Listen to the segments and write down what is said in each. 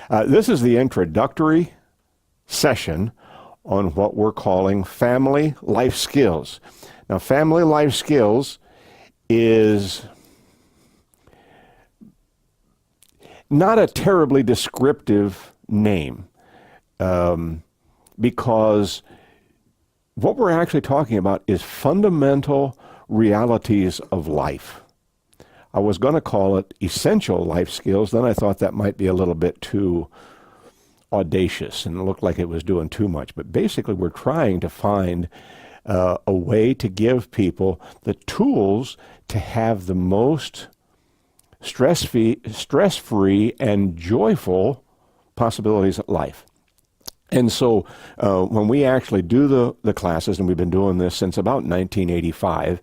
This is the introductory session on what we're calling family life skills. Now, family life skills is not a terribly descriptive name because what we're actually talking about is fundamental realities of life. I was going to call it essential life skills, then I thought that might be a little bit too audacious and looked like it was doing too much. But basically, we're trying to find a way to give people the tools to have the most stress-free and joyful possibilities of life. And so when we actually do the classes, and we've been doing this since about 1985,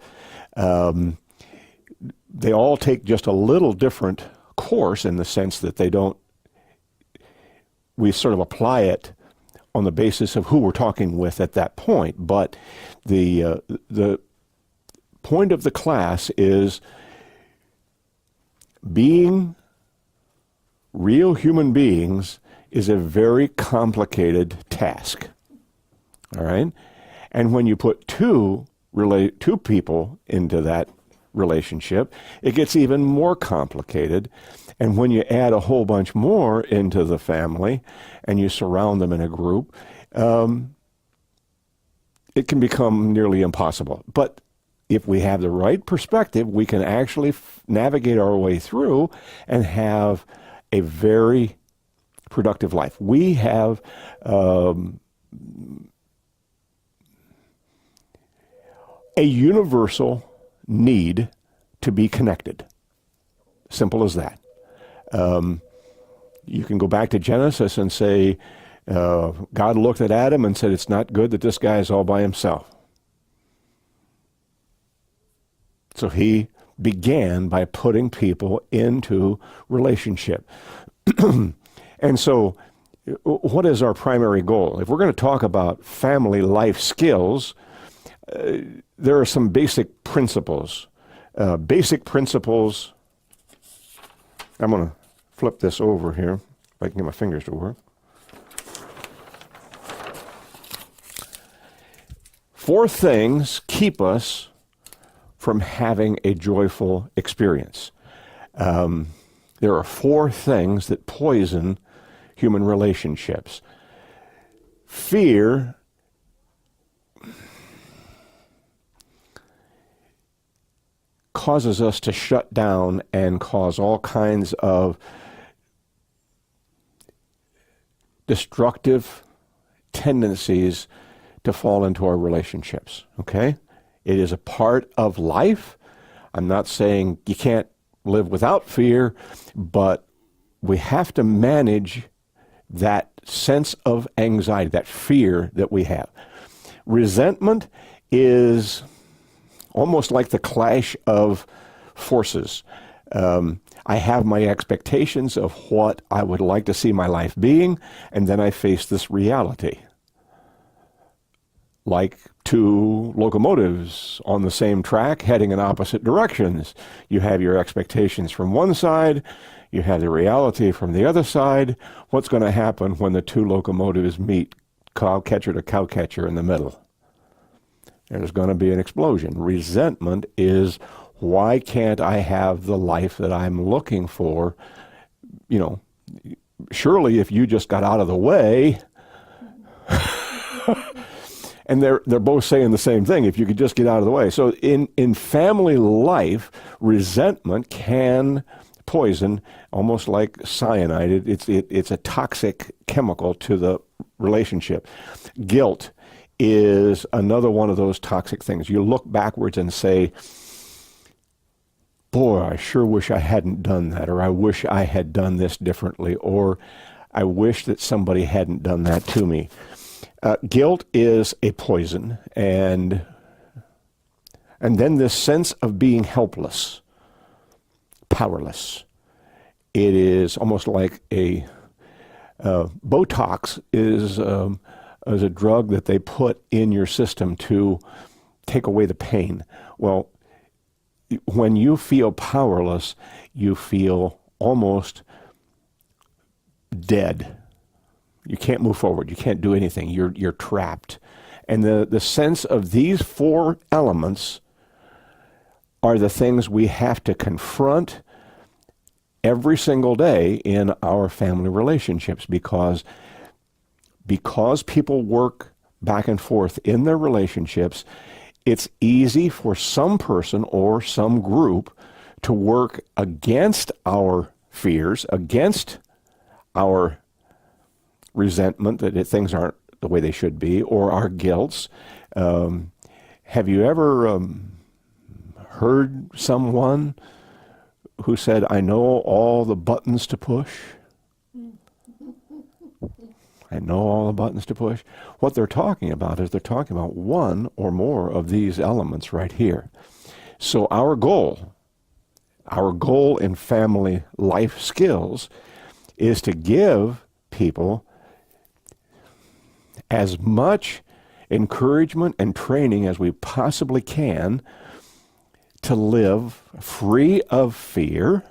they all take just a little different course in the sense that we sort of apply it on the basis of who we're talking with at that point. But the point of the class is being real human beings is a very complicated task. All right? And when you put two people into that relationship, it gets even more complicated. And when you add a whole bunch more into the family and you surround them in a group, it can become nearly impossible. But if we have the right perspective, we can actually navigate our way through and have a very productive life. We have a universal need to be connected. Simple as that. You can go back to Genesis and say, God looked at Adam and said, it's not good that this guy is all by himself. So he began by putting people into relationship. And so what is our primary goal? If we're going to talk about family life skills, there are some basic principles. I'm going to flip this over here, if I can get my fingers to work. 4 things keep us from having a joyful experience. There are 4 things that poison human relationships. Fear causes us to shut down and cause all kinds of destructive tendencies to fall into our relationships, okay? It is a part of life. I'm not saying you can't live without fear, but we have to manage that sense of anxiety, that fear that we have. Resentment is almost like the clash of forces. I have my expectations of what I would like to see my life being, and then I face this reality. Like 2 locomotives on the same track heading in opposite directions. You have your expectations from one side, you have the reality from the other side. What's going to happen when the 2 locomotives meet, cow catcher to cow catcher in the middle? There's going to be an explosion. Resentment is, why can't I have the life that I'm looking for? You know, surely if you just got out of the way, and they're both saying the same thing, if you could just get out of the way. So in family life, resentment can poison, almost like cyanide. It's a toxic chemical to the relationship. Guilt is another one of those toxic things. You look backwards and say, boy, I sure wish I hadn't done that, or I wish I had done this differently, or I wish that somebody hadn't done that to me. Guilt is a poison, and then this sense of being helpless, powerless. It is almost like Botox is a drug that they put in your system to take away the pain. Well, when you feel powerless, you feel almost dead. You can't move forward. You can't do anything. You're trapped. And the sense of these four elements are the things we have to confront every single day in our family relationships, because people work back and forth in their relationships. It's easy for some person or some group to work against our fears, against our resentment that things aren't the way they should be, or our guilts. Have you ever heard someone who said, "I know all the buttons to push"? I know all the buttons to push. What they're talking about is they're talking about one or more of these elements right here. So our goal in family life skills is to give people as much encouragement and training as we possibly can to live free of fear,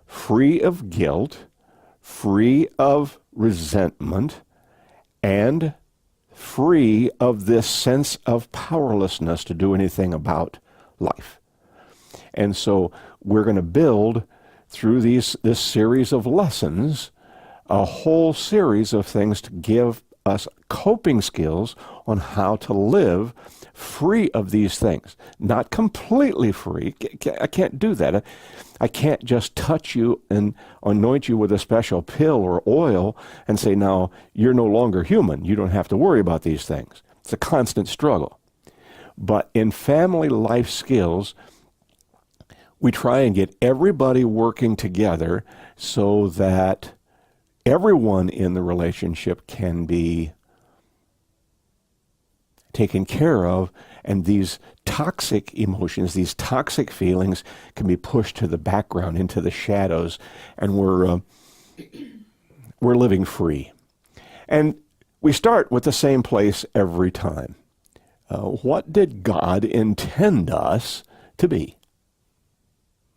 free of guilt, free of resentment, and free of this sense of powerlessness to do anything about life. And so we're going to build through this series of lessons a whole series of things to give us coping skills on how to live free of these things. Not completely free. I can't do that. I can't just touch you and anoint you with a special pill or oil and say, now you're no longer human. You don't have to worry about these things. It's a constant struggle. But in family life skills, we try and get everybody working together so that everyone in the relationship can be taken care of, and these toxic emotions, these toxic feelings can be pushed to the background, into the shadows, and we're living free. And we start with the same place every time. What did God intend us to be?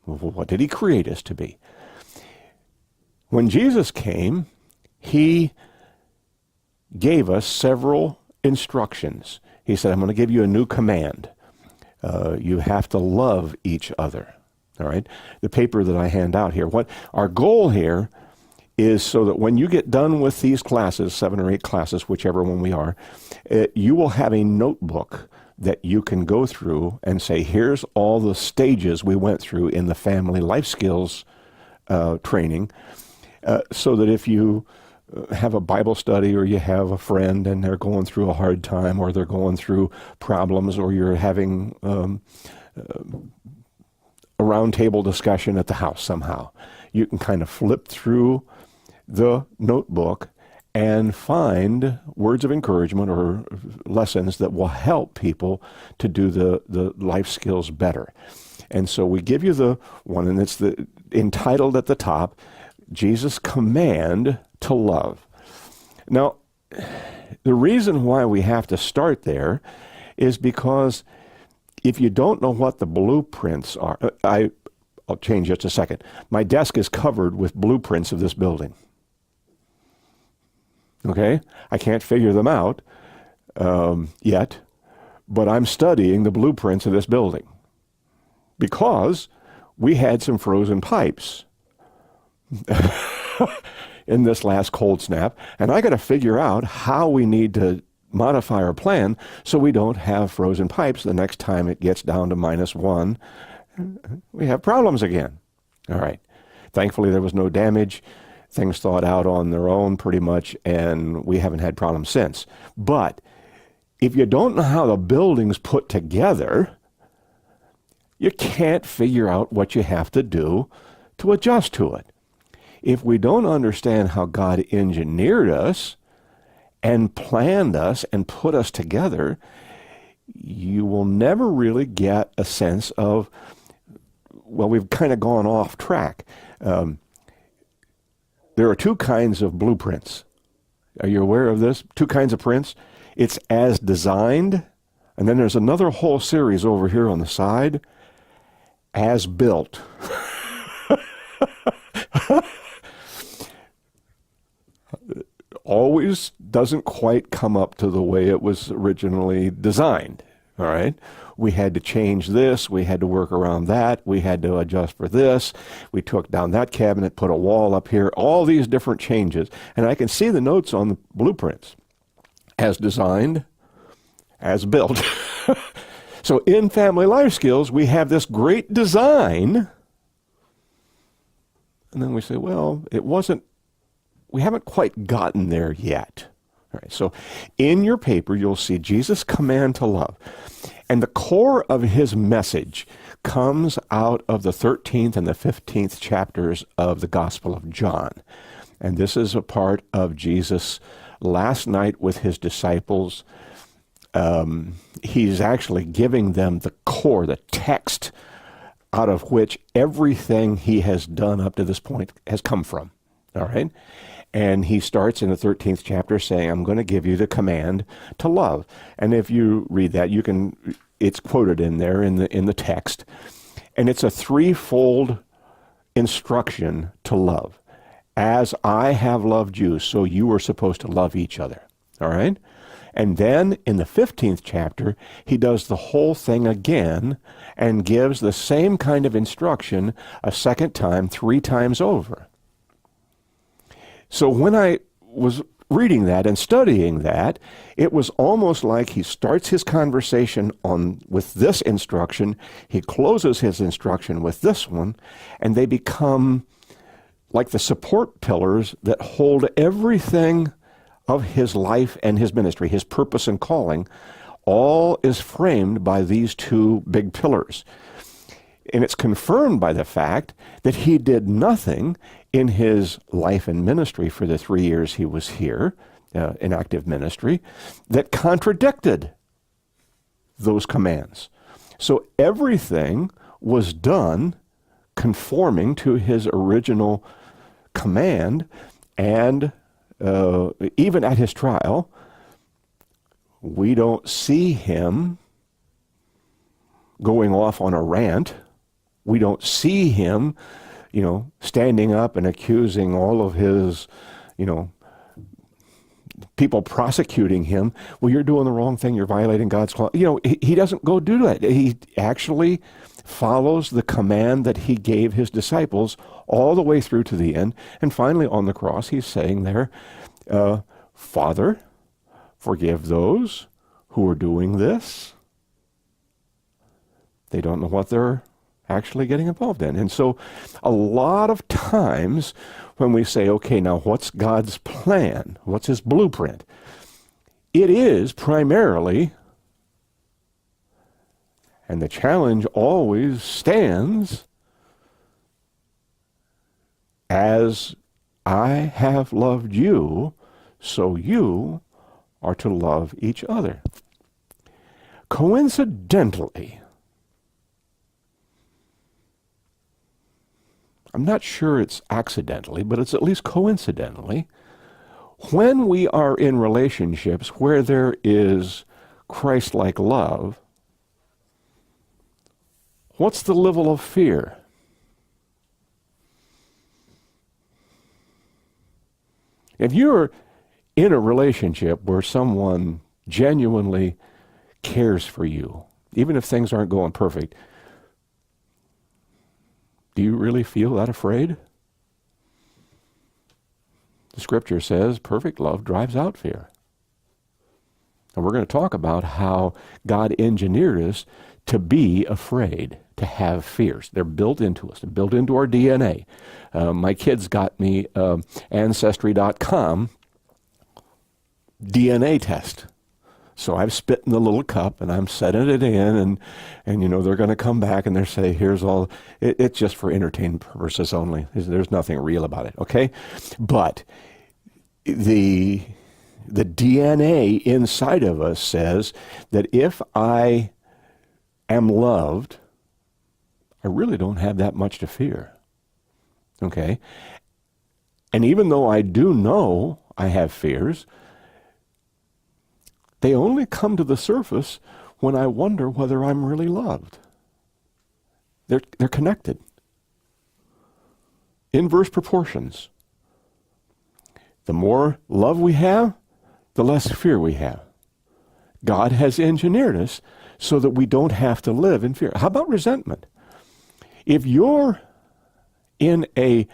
What did he create us to be? When Jesus came, he gave us several instructions. He said, I'm going to give you a new command. You have to love each other. All right? The paper that I hand out here, what our goal here is so that when you get done with these classes, 7 or 8 classes, whichever one we are, you will have a notebook that you can go through and say, here's all the stages we went through in the family life skills training, so that if you have a Bible study or you have a friend and they're going through a hard time, or they're going through problems, or you're having a roundtable discussion at the house somehow, you can kind of flip through the notebook and find words of encouragement or lessons that will help people to do the life skills better. And so we give you the one, and it's entitled at the top, Jesus' Command to Love. Now, the reason why we have to start there is because if you don't know what the blueprints are, I'll change just a second. My desk is covered with blueprints of this building. Okay? I can't figure them out yet, but I'm studying the blueprints of this building because we had some frozen pipes in this last cold snap, and I got to figure out how we need to modify our plan so we don't have frozen pipes the next time it gets down to -1. We have problems again. All right. Thankfully, there was no damage. Things thawed out on their own pretty much, and we haven't had problems since. But if you don't know how the building's put together, you can't figure out what you have to do to adjust to it. If we don't understand how God engineered us and planned us and put us together, you will never really get a sense of, well, we've kind of gone off track. There are 2 kinds of blueprints. Are you aware of this? 2 kinds of prints. It's as designed, and then there's another whole series over here on the side, as built. always doesn't quite come up to the way it was originally designed. All right. We had to change this. We had to work around that. We had to adjust for this. We took down that cabinet, put a wall up here, all these different changes. And I can see the notes on the blueprints. As designed, as built. So in Family Life Skills, we have this great design. And then we say, well, we haven't quite gotten there yet. All right, so in your paper, you'll see Jesus' command to love. And the core of his message comes out of the 13th and the 15th chapters of the Gospel of John. And this is a part of Jesus' last night with his disciples. He's actually giving them the core, the text out of which everything he has done up to this point has come from. All right? And he starts in the 13th chapter saying, I'm going to give you the command to love. And if you read that, it's quoted in there in the text. And it's a threefold instruction to love. As I have loved you, so you are supposed to love each other. All right? And then in the 15th chapter, he does the whole thing again and gives the same kind of instruction a second time, 3 times over. So when I was reading that and studying that, it was almost like he starts his conversation with this instruction, he closes his instruction with this one, and they become like the support pillars that hold everything of his life and his ministry, his purpose and calling. All is framed by these 2 big pillars. And it's confirmed by the fact that he did nothing in his life and ministry for the 3 years he was here, in active ministry, that contradicted those commands. So everything was done conforming to his original command, and even at his trial, we don't see him going off on a rant. We don't see him, standing up and accusing all of his, people prosecuting him. Well, you're doing the wrong thing. You're violating God's law. He doesn't go do that. He actually follows the command that he gave his disciples all the way through to the end. And finally on the cross, he's saying there, Father, forgive those who are doing this. They don't know what they're actually getting involved in. And so a lot of times when we say, okay, now what's God's plan? What's his blueprint? It is primarily, and the challenge always stands, as I have loved you, so you are to love each other. Coincidentally, I'm not sure it's accidentally, but it's at least coincidentally, when we are in relationships where there is Christ-like love, what's the level of fear? If you're in a relationship where someone genuinely cares for you, even if things aren't going perfect, do you really feel that afraid? The scripture says perfect love drives out fear. And we're going to talk about how God engineered us to be afraid, to have fears. They're built into us. They're built into our DNA. My kids got me Ancestry.com DNA test. So I've spit in the little cup and I'm setting it in, and they're going to come back and they're say, here's all, it's just for entertainment purposes only. There's nothing real about it, okay? But the DNA inside of us says that if I am loved, I really don't have that much to fear, okay? And even though I do know I have fears, they only come to the surface when I wonder whether I'm really loved. They're connected. Inverse proportions. The more love we have, the less fear we have. God has engineered us so that we don't have to live in fear. How about resentment? If you're in a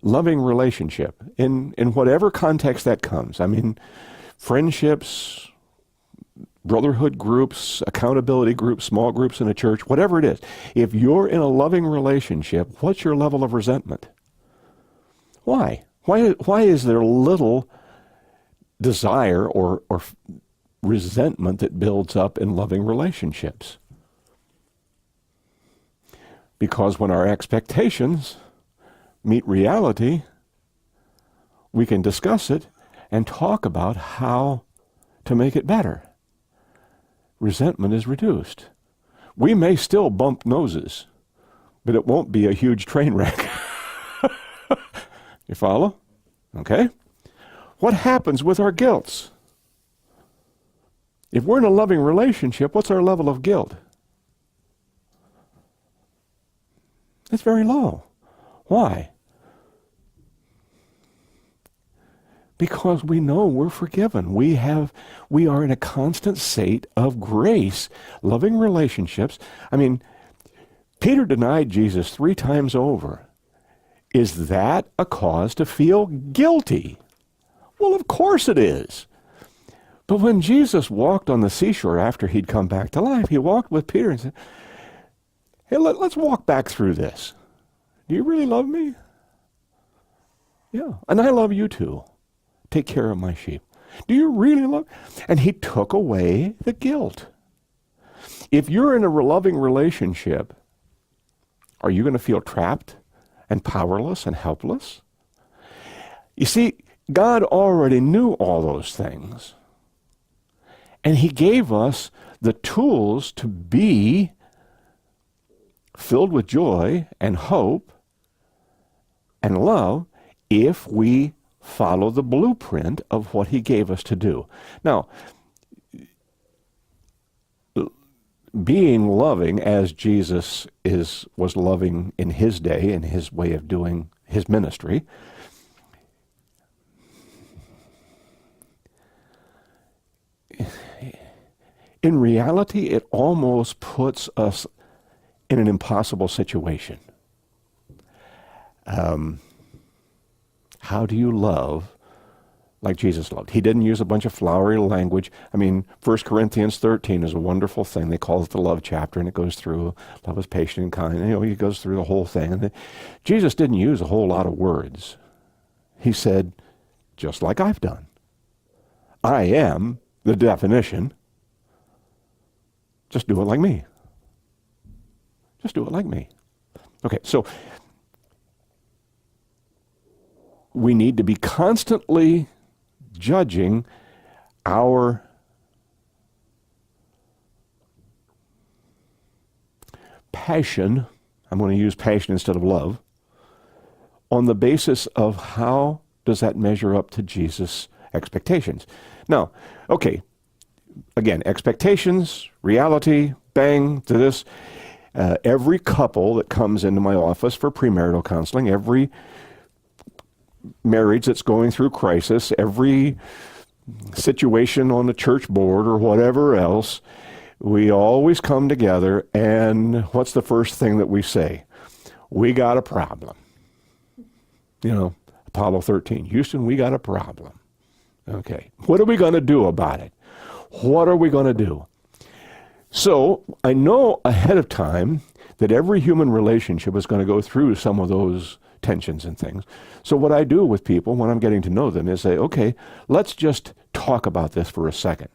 loving relationship, in whatever context that comes, I mean, friendships, brotherhood groups, accountability groups, small groups in a church, whatever it is, if you're in a loving relationship, what's your level of resentment? Why? Why is there little desire or resentment that builds up in loving relationships? Because when our expectations meet reality, we can discuss it and talk about how to make it better. Resentment is reduced. We may still bump noses, but it won't be a huge train wreck. You follow? Okay? What happens with our guilts? If we're in a loving relationship, what's our level of guilt? It's very low. Why? Because we know we're forgiven. We are in a constant state of grace, loving relationships. I mean, Peter denied Jesus 3 times over. Is that a cause to feel guilty? Well, of course it is. But when Jesus walked on the seashore after he'd come back to life, he walked with Peter and said, hey, let's walk back through this. Do you really love me? Yeah, and I love you too. Take care of my sheep. Do you really love? And he took away the guilt. If you're in a loving relationship, are you going to feel trapped and powerless and helpless? You see, God already knew all those things. And he gave us the tools to be filled with joy and hope and love if we follow the blueprint of what he gave us to do. Now, being loving as Jesus was loving in his day, in his way of doing his ministry, in reality, it almost puts us in an impossible situation. How do you love like Jesus loved? He didn't use a bunch of flowery language. I mean, 1 Corinthians 13 is a wonderful thing. They call it the love chapter, and it goes through love is patient and kind. And, he goes through the whole thing. And Jesus didn't use a whole lot of words. He said, just like I've done. I am the definition. Just do it like me. Just do it like me. Okay, so we need to be constantly judging our passion, I'm going to use passion instead of love, on the basis of how does that measure up to Jesus' expectations. Now, okay, again, expectations, reality, bang, to this. Every couple that comes into my office for premarital counseling, every marriage that's going through crisis, every situation on the church board or whatever else, we always come together, and what's the first thing that we say? We got a problem. Apollo 13, Houston, we got a problem. Okay, what are we going to do about it? What are we going to do? So I know ahead of time that every human relationship is going to go through some of those tensions and things. So what I do with people when I'm getting to know them is say, okay, let's just talk about this for a second.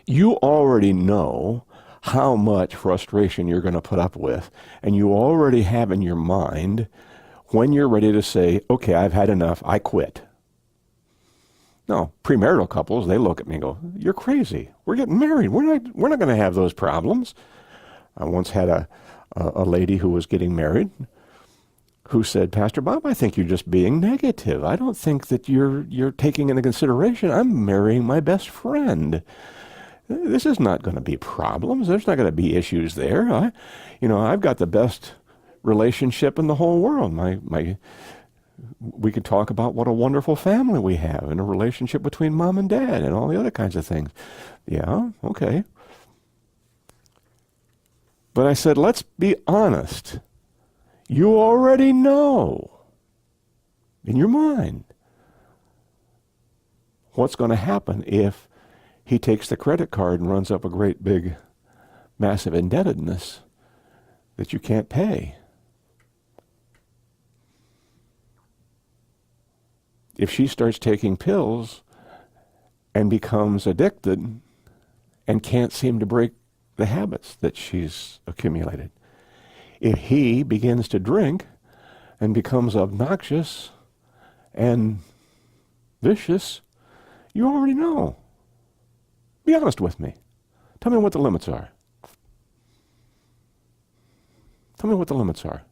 You already know how much frustration you're going to put up with, and you already have in your mind when you're ready to say, okay, I've had enough, I quit. No, premarital couples, they look at me and go, you're crazy. We're getting married. We're not going to have those problems. I once had a lady who was getting married who said, Pastor Bob, I think you're just being negative. I don't think that you're taking into consideration, I'm marrying my best friend. This is not going to be problems. There's not going to be issues there. I've got the best relationship in the whole world. My We could talk about what a wonderful family we have and a relationship between mom and dad and all the other kinds of things. Yeah, okay. But I said, let's be honest. You already know in your mind what's going to happen if he takes the credit card and runs up a great big massive indebtedness that you can't pay. If she starts taking pills and becomes addicted and can't seem to break the habits that she's accumulated. If he begins to drink and becomes obnoxious and vicious, you already know. Be honest with me. Tell me what the limits are. Tell me what the limits are.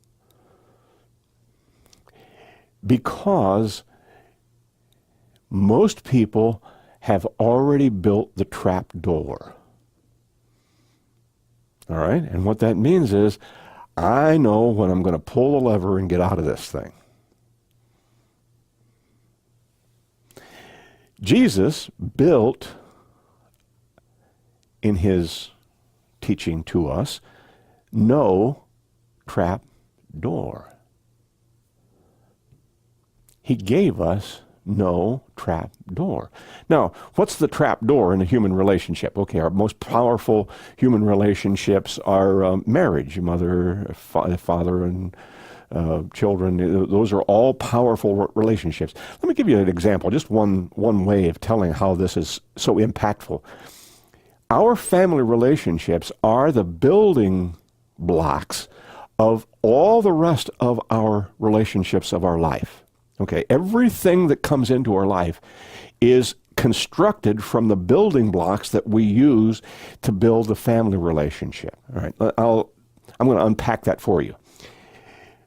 Because most people have already built the trap door. All right? And what that means is, I know when I'm going to pull the lever and get out of this thing. Jesus built, in his teaching to us, no trap door. He gave us no trap door. Now, what's the trap door in a human relationship? Okay, our most powerful human relationships are marriage, mother, father, and children. Those are all powerful relationships. Let me give you an example, just one way of telling how this is so impactful. Our family relationships are the building blocks of all the rest of our relationships of our life. Okay, everything that comes into our life is constructed from the building blocks that we use to build the family relationship. All right, I'm going to unpack that for you.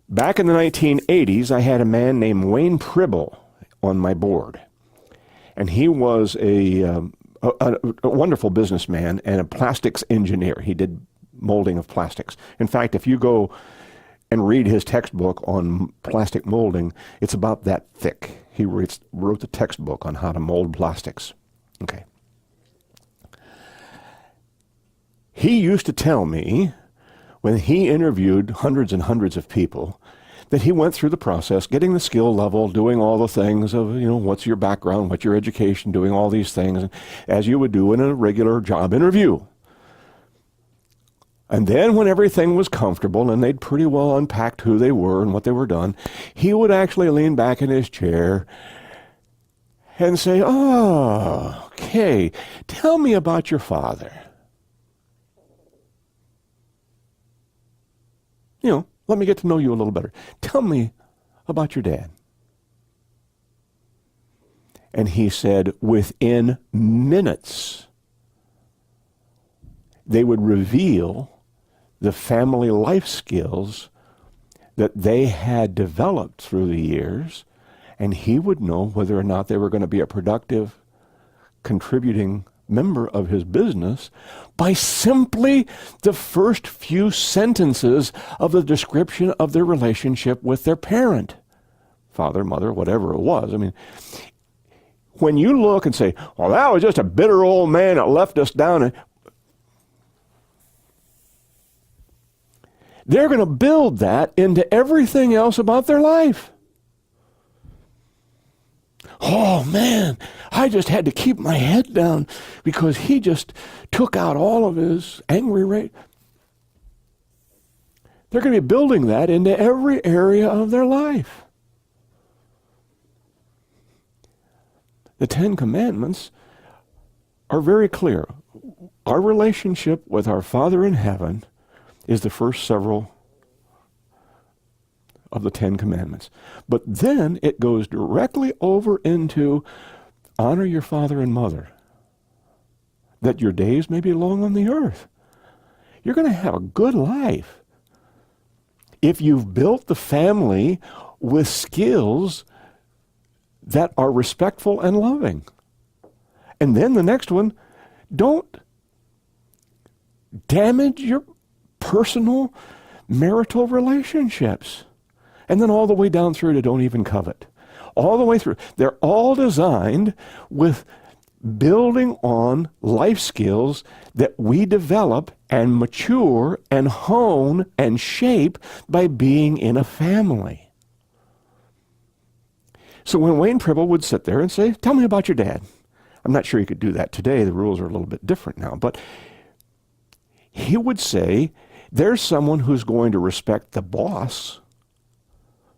Back in the 1980s, I had a man named Wayne Pribble on my board. And he was a wonderful businessman and a plastics engineer. He did molding of plastics. In fact, if you go and read his textbook on plastic molding, it's about that thick. He wrote the textbook on how to mold plastics. Okay. He used to tell me, when he interviewed hundreds and hundreds of people, that he went through the process, getting the skill level, doing all the things of, what's your background, what's your education, doing all these things, as you would do in a regular job interview. And then when everything was comfortable and they'd pretty well unpacked who they were and what they were done, he would actually lean back in his chair and say, "Oh, okay, tell me about your father. Let me get to know you a little better. Tell me about your dad." And he said within minutes, they would reveal the family life skills that they had developed through the years, and he would know whether or not they were going to be a productive, contributing member of his business by simply the first few sentences of the description of their relationship with their parent, father, mother, whatever it was. I mean, when you look and say, "Well, that was just a bitter old man that left us down," they're going to build that into everything else about their life. "Oh man, I just had to keep my head down because he just took out all of his angry rage." They're going to be building that into every area of their life. The Ten Commandments are very clear. Our relationship with our Father in heaven is the first several of the Ten Commandments. But then it goes directly over into honor your father and mother, that your days may be long on the earth. You're going to have a good life if you've built the family with skills that are respectful and loving. And then the next one, don't damage your personal marital relationships. And then all the way down through to don't even covet. All the way through. They're all designed with building on life skills that we develop and mature and hone and shape by being in a family. So when Wayne Pribble would sit there and say, tell me about your dad. I'm not sure he could do that today. The rules are a little bit different now. But he would say, there's someone who's going to respect the boss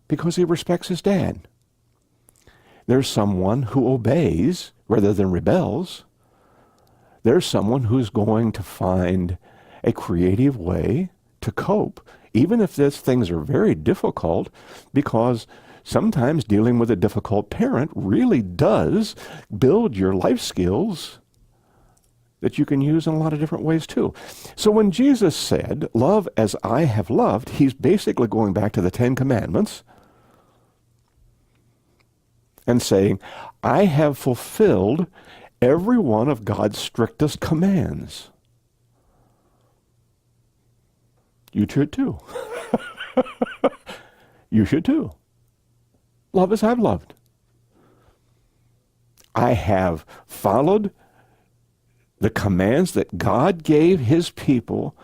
because he respects his dad. There's someone who obeys rather than rebels. There's someone who's going to find a creative way to cope, even if these things are very difficult, because sometimes dealing with a difficult parent really does build your life skills that you can use in a lot of different ways too. So when Jesus said, love as I have loved, he's basically going back to the Ten Commandments and saying, I have fulfilled every one of God's strictest commands. You should too. You should too. Love as I've loved. I have followed the commands that God gave his people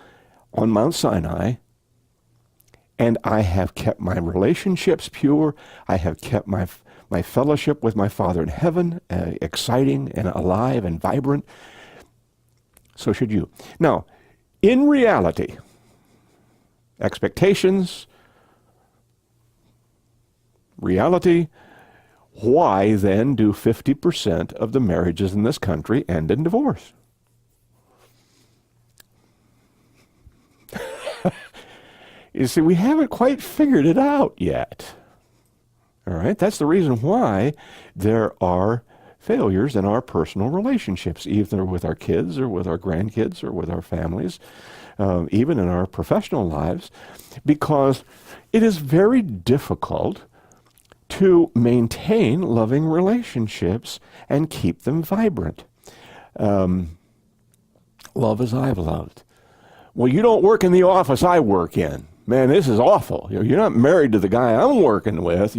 on Mount Sinai, and I have kept my relationships pure. I have kept my fellowship with my Father in heaven exciting and alive and vibrant. So should you. Now, in reality, expectations, reality, why then do 50% of the marriages in this country end in divorce? You see, we haven't quite figured it out yet. All right? That's the reason why there are failures in our personal relationships, either with our kids or with our grandkids or with our families, even in our professional lives, because it is very difficult to maintain loving relationships and keep them vibrant. Love as I've loved. Well, you don't work in the office I work in. Man, this is awful. You're not married to the guy I'm working with.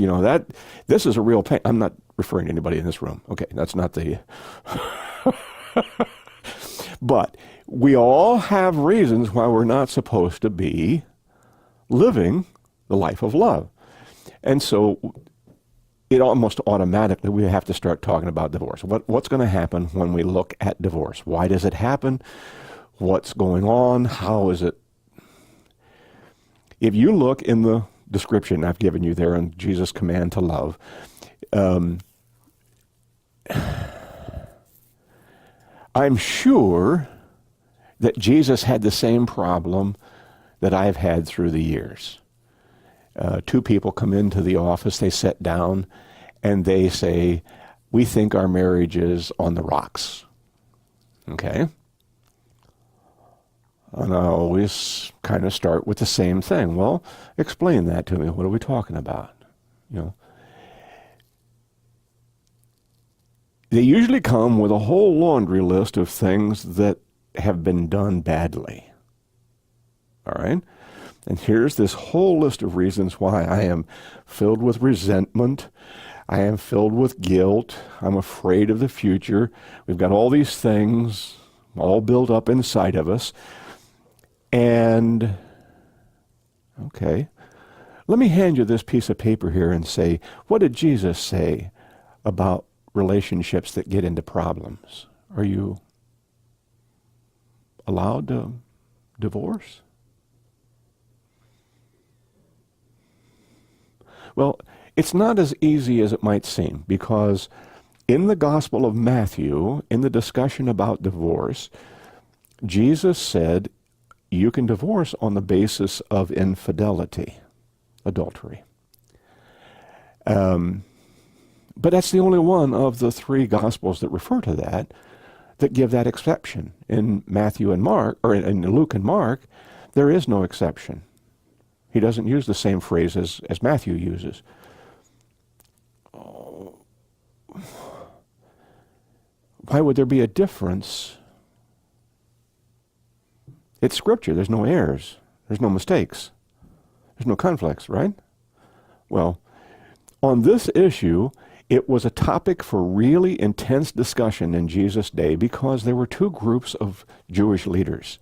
This is a real pain. I'm not referring to anybody in this room. Okay, that's not the... But we all have reasons why we're not supposed to be living the life of love. And so it almost automatically, we have to start talking about divorce. What's going to happen when we look at divorce? Why does it happen? What's going on? How is it? If you look in the description I've given you there on Jesus' command to love, I'm sure that Jesus had the same problem that I've had through the years. Two people come into the office, they sit down, and they say, we think our marriage is on the rocks. Okay? And I always kind of start with the same thing. Well, explain that to me. What are we talking about? They usually come with a whole laundry list of things that have been done badly. All right? And here's this whole list of reasons why I am filled with resentment. I am filled with guilt. I'm afraid of the future. We've got all these things all built up inside of us. And, okay, let me hand you this piece of paper here and say, what did Jesus say about relationships that get into problems? Are you allowed to divorce? Well, it's not as easy as it might seem, because in the Gospel of Matthew, in the discussion about divorce, Jesus said, you can divorce on the basis of infidelity, adultery. But that's the only one of the three Gospels that refer to that give that exception. In Matthew and Mark, or in Luke and Mark, there is no exception. He doesn't use the same phrase as Matthew uses. Why would there be a difference? It's Scripture. There's no errors. There's no mistakes. There's no conflicts, right? Well, on this issue, it was a topic for really intense discussion in Jesus' day because there were two groups of Jewish leaders.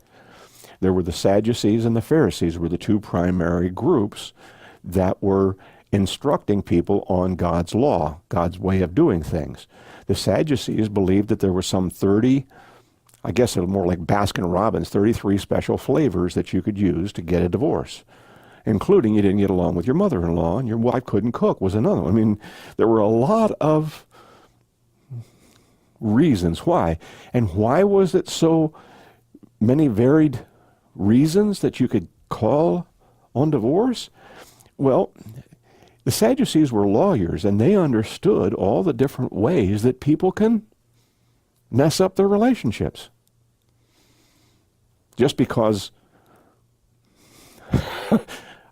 There were the Sadducees and the Pharisees were the two primary groups that were instructing people on God's law, God's way of doing things. The Sadducees believed that there were some 30, I guess it was more like Baskin-Robbins, 33 special flavors that you could use to get a divorce, including you didn't get along with your mother-in-law and your wife couldn't cook was another one. I mean, there were a lot of reasons why. And why was it so many varied reasons that you could call on divorce? Well, the Sadducees were lawyers and they understood all the different ways that people can mess up their relationships. Just because,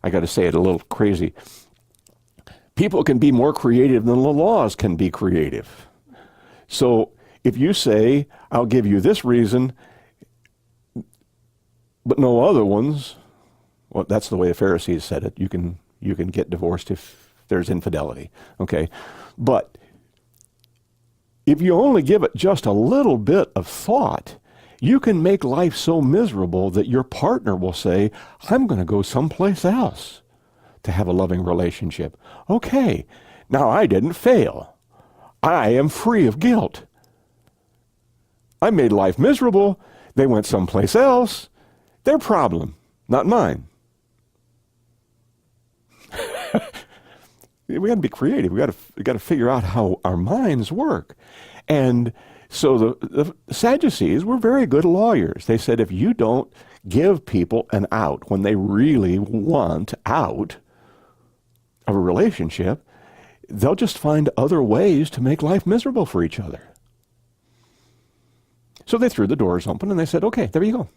I got to say it a little crazy, people can be more creative than the laws can be creative. So if you say, I'll give you this reason, but no other ones, well, that's the way the Pharisees said it. You can get divorced if there's infidelity, okay? But if you only give it just a little bit of thought, you can make life so miserable that your partner will say, I'm going to go someplace else to have a loving relationship. Okay, now I didn't fail. I am free of guilt. I made life miserable. They went someplace else. Their problem, not mine. We got to be creative. We got to figure out how our minds work. And so the Sadducees were very good lawyers. They said if you don't give people an out when they really want out of a relationship, they'll just find other ways to make life miserable for each other. So they threw the doors open and they said, okay, there you go.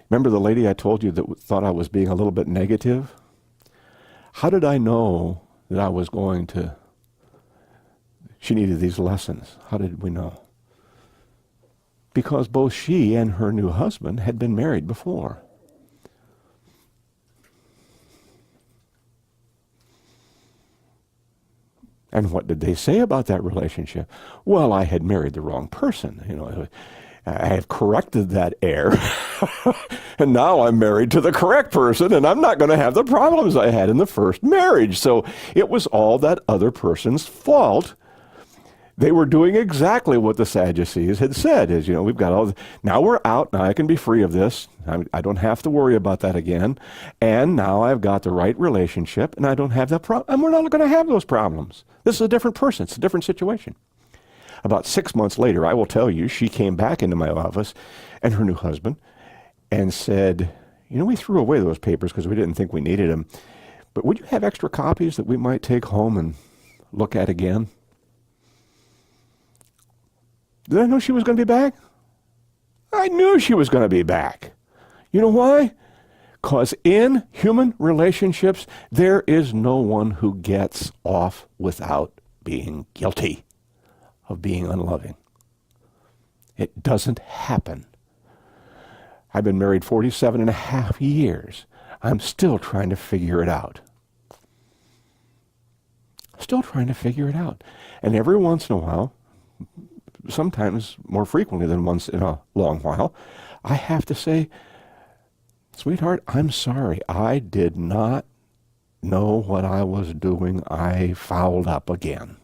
Remember the lady I told you that thought I was being a little bit negative? How did I know that I was going to... She needed these lessons. How did we know? Because both she and her new husband had been married before. And what did they say about that relationship? Well, I had married the wrong person. You know, I have corrected that error. And now I'm married to the correct person, and I'm not going to have the problems I had in the first marriage. So it was all that other person's fault. They were doing exactly what the Sadducees had said, is, you know, we've got all, now we're out, now I can be free of this. I don't have to worry about that again. And now I've got the right relationship, and I don't have that problem. And we're not going to have those problems. This is a different person. It's a different situation. About 6 months later, I will tell you, she came back into my office, and her new husband, and said, you know, we threw away those papers because we didn't think we needed them. But would you have extra copies that we might take home and look at again? Did I know she was going to be back? I knew she was going to be back. You know why? Because in human relationships, there is no one who gets off without being guilty of being unloving. It doesn't happen. I've been married 47 and a half years. I'm still trying to figure it out. Still trying to figure it out. And every once in a while, sometimes more frequently than once in a long while, I have to say, sweetheart, I'm sorry. I did not know what I was doing. I fouled up again.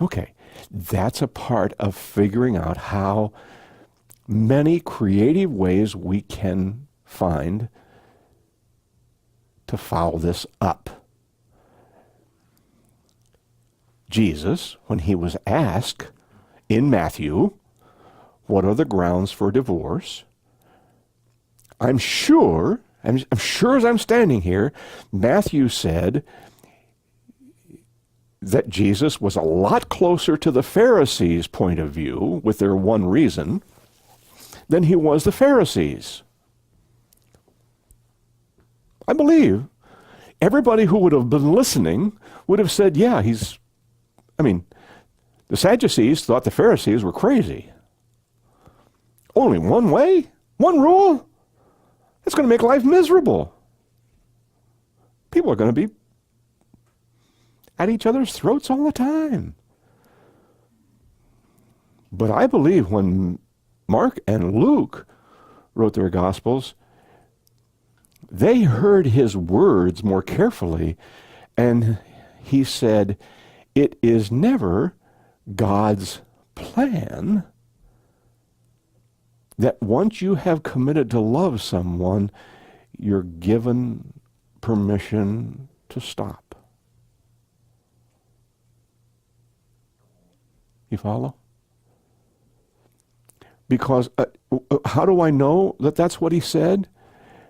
Okay, that's a part of figuring out how many creative ways we can find to foul this up. Jesus, when he was asked in Matthew, what are the grounds for divorce? I'm sure as I'm standing here, Matthew said that Jesus was a lot closer to the Pharisees' point of view with their one reason than he was the Pharisees. I believe everybody who would have been listening would have said, yeah, the Sadducees thought the Pharisees were crazy. Only one way? One rule? It's going to make life miserable. People are going to be at each other's throats all the time. But I believe when Mark and Luke wrote their Gospels, they heard his words more carefully, and he said, it is never God's plan that once you have committed to love someone, you're given permission to stop. You follow? Because how do I know that that's what he said?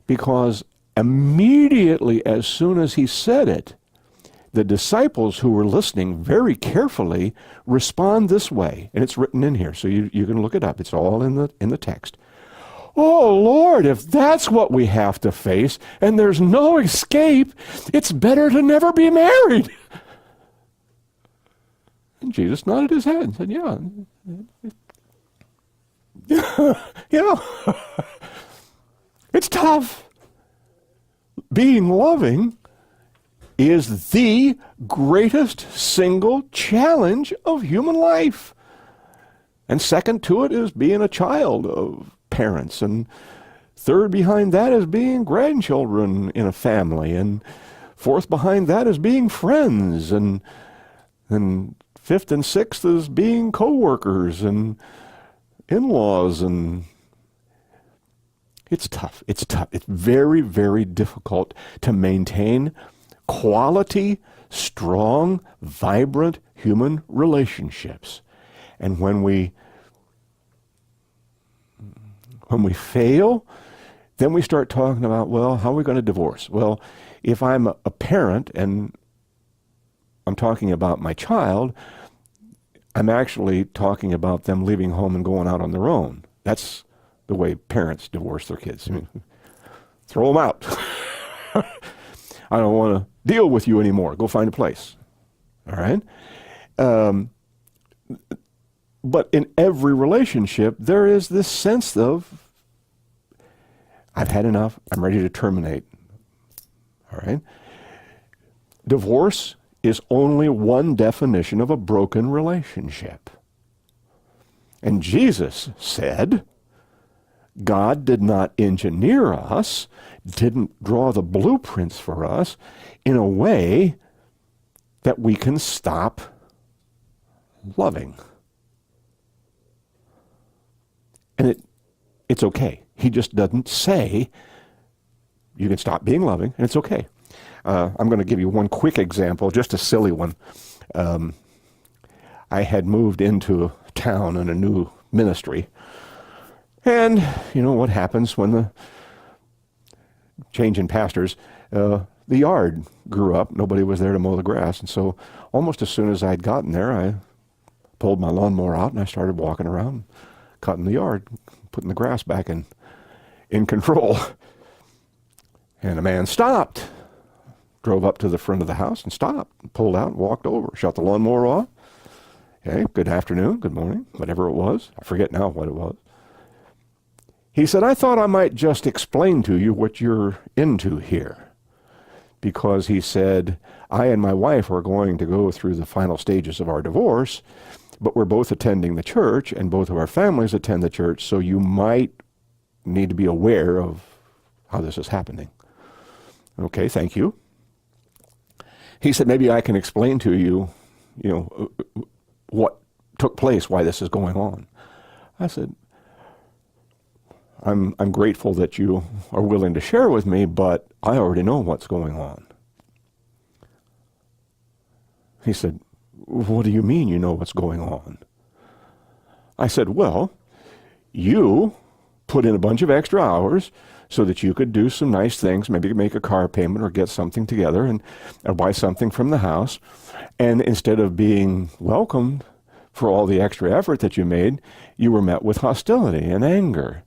Because immediately as soon as he said it, the disciples who were listening very carefully respond this way. And it's written in here, so you can look it up. It's all in the text. Oh, Lord, if that's what we have to face and there's no escape, it's better to never be married. And Jesus nodded his head and said, yeah. It's tough. Being loving is the greatest single challenge of human life. And second to it is being a child of parents. And third behind that is being grandchildren in a family. And fourth behind that is being friends. And fifth and sixth is being co-workers and in-laws. And it's tough. It's tough. It's very, very difficult to maintain quality, strong, vibrant human relationships. And when we fail, then we start talking about, well, how are we going to divorce? Well, if I'm a parent and I'm talking about my child, I'm actually talking about them leaving home and going out on their own. That's the way parents divorce their kids. I mean, throw them out. I don't want to deal with you anymore. Go find a place. All right? But in every relationship, there is this sense of, I've had enough. I'm ready to terminate. All right? Divorce is only one definition of a broken relationship. And Jesus said, God did not engineer us, didn't draw the blueprints for us in a way that we can stop loving. And it's okay. He just doesn't say you can stop being loving, and it's okay. I'm going to give you one quick example, just a silly one. I had moved into town in a new ministry. And you know what happens when the change in pastors, the yard grew up. Nobody was there to mow the grass. And so almost as soon as I'd gotten there, I pulled my lawnmower out and I started walking around, cutting the yard, putting the grass back in control. And a man stopped, drove up to the front of the house and stopped, pulled out and walked over, shut the lawnmower off. Okay, good afternoon, good morning, whatever it was. I forget now what it was. He said, I thought I might just explain to you what you're into here. Because he said, I and my wife are going to go through the final stages of our divorce, but we're both attending the church, and both of our families attend the church, so you might need to be aware of how this is happening. Okay, thank you. He said, maybe I can explain to you, what took place, why this is going on. I said, I'm grateful that you are willing to share with me, but I already know what's going on. He said, what do you mean you know what's going on? I said, well, you put in a bunch of extra hours so that you could do some nice things, maybe make a car payment or get something together or buy something from the house. And instead of being welcomed for all the extra effort that you made, you were met with hostility and anger.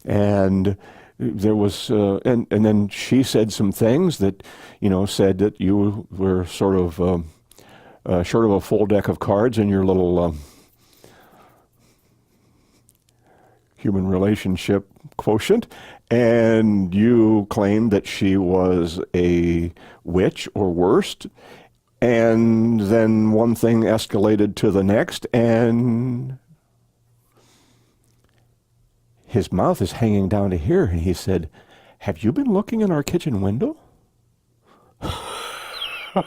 And there was, and then she said some things that, said that you were sort of short of a full deck of cards in your little human relationship quotient, and you claimed that she was a witch or worse, and then one thing escalated to the next, and his mouth is hanging down to here, and he said, "Have you been looking in our kitchen window?" I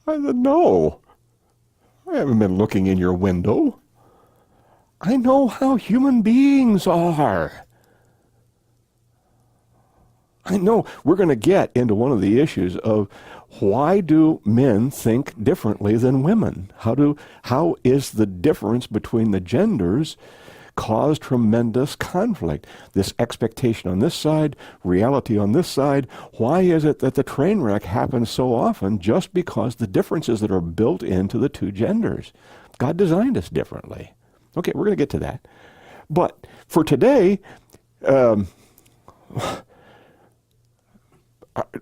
said, "No, I haven't been looking in your window. I know how human beings are. I know." We're going to get into one of the issues of why do men think differently than women? How is the difference between the genders cause tremendous conflict? This expectation on this side, reality on this side. Why is it that the train wreck happens so often? Just because the differences that are built into the two genders. God designed us differently. Okay, we're going to get to that. But for today,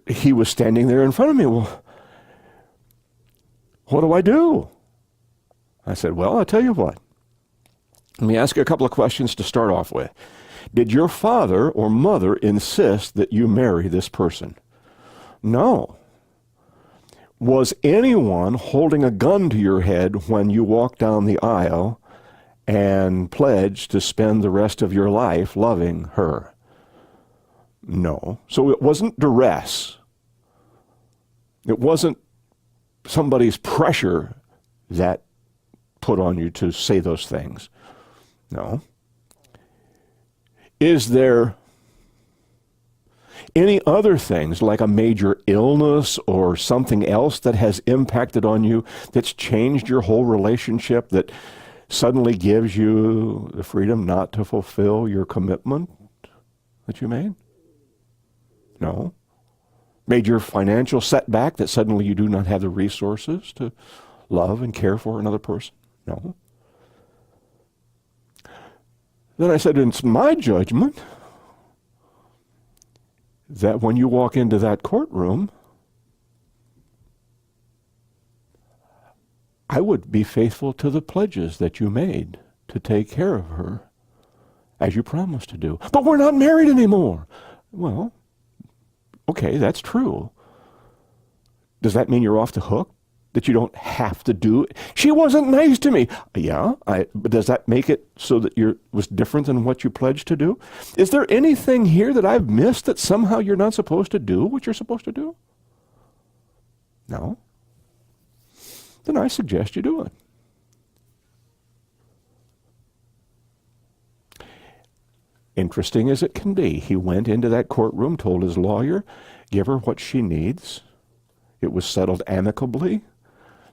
he was standing there in front of me. Well, what do I do? I said, well, I'll tell you what. Let me ask you a couple of questions to start off with. Did your father or mother insist that you marry this person? No. Was anyone holding a gun to your head when you walked down the aisle and pledged to spend the rest of your life loving her? No. So it wasn't duress. It wasn't somebody's pressure that put on you to say those things. No. Is there any other things like a major illness or something else that has impacted on you, that's changed your whole relationship, that suddenly gives you the freedom not to fulfill your commitment that you made? No. Major financial setback that suddenly you do not have the resources to love and care for another person? No. Then I said, it's my judgment that when you walk into that courtroom, I would be faithful to the pledges that you made to take care of her as you promised to do. But we're not married anymore. Well, okay, that's true. Does that mean you're off the hook? That you don't have to do it? She wasn't nice to me. Yeah, but does that make it so that it was different than what you pledged to do? Is there anything here that I've missed that somehow you're not supposed to do what you're supposed to do? No. Then I suggest you do it. Interesting as it can be, he went into that courtroom, told his lawyer, give her what she needs. It was settled amicably.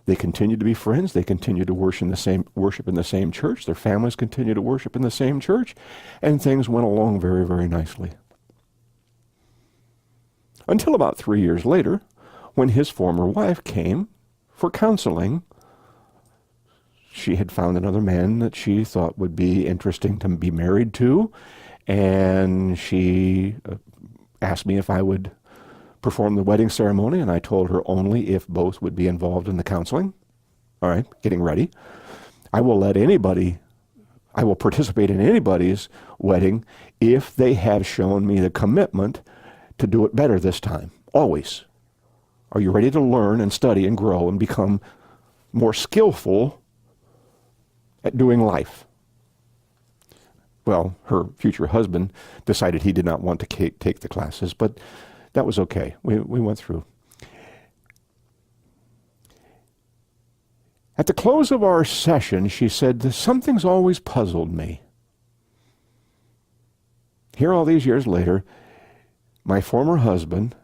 They continued to be friends. They continued to worship in the same church. Their families continued to worship in the same church. And things went along very, very nicely. Until about 3 years later, when his former wife came for counseling. She had found another man that she thought would be interesting to be married to. And she asked me if I would perform the wedding ceremony, and I told her only if both would be involved in the counseling. All right, getting ready. I will participate in anybody's wedding if they have shown me the commitment to do it better this time, always. Are you ready to learn and study and grow and become more skillful at doing life? Well, her future husband decided he did not want to take the classes, but that was okay. We went through. At the close of our session, she said, something's always puzzled me. Here all these years later, my former husband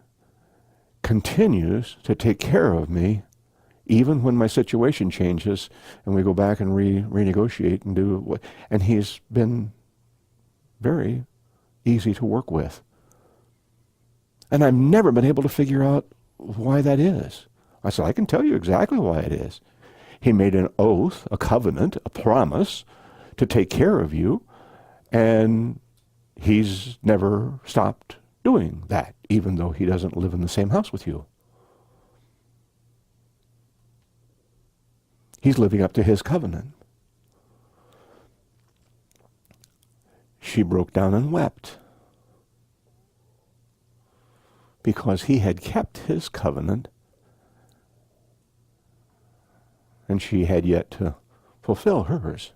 continues to take care of me even when my situation changes and we go back and renegotiate and do what, and he's been very easy to work with. And I've never been able to figure out why that is. I said, I can tell you exactly why it is. He made an oath, a covenant, a promise to take care of you, and he's never stopped doing that, even though he doesn't live in the same house with you. He's living up to his covenant. she broke down and wept because he had kept his covenant and she had yet to fulfill hers.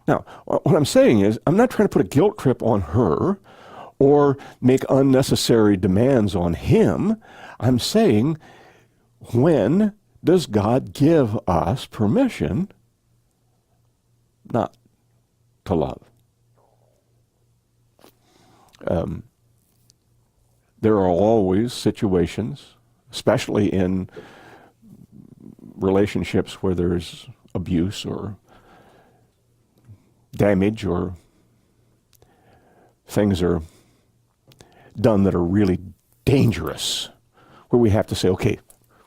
Now, what I'm saying is, I'm not trying to put a guilt trip on her or make unnecessary demands on him. I'm saying, when does God give us permission not to love? There are always situations, especially in relationships where there's abuse or damage or things are done that are really dangerous, where we have to say, okay,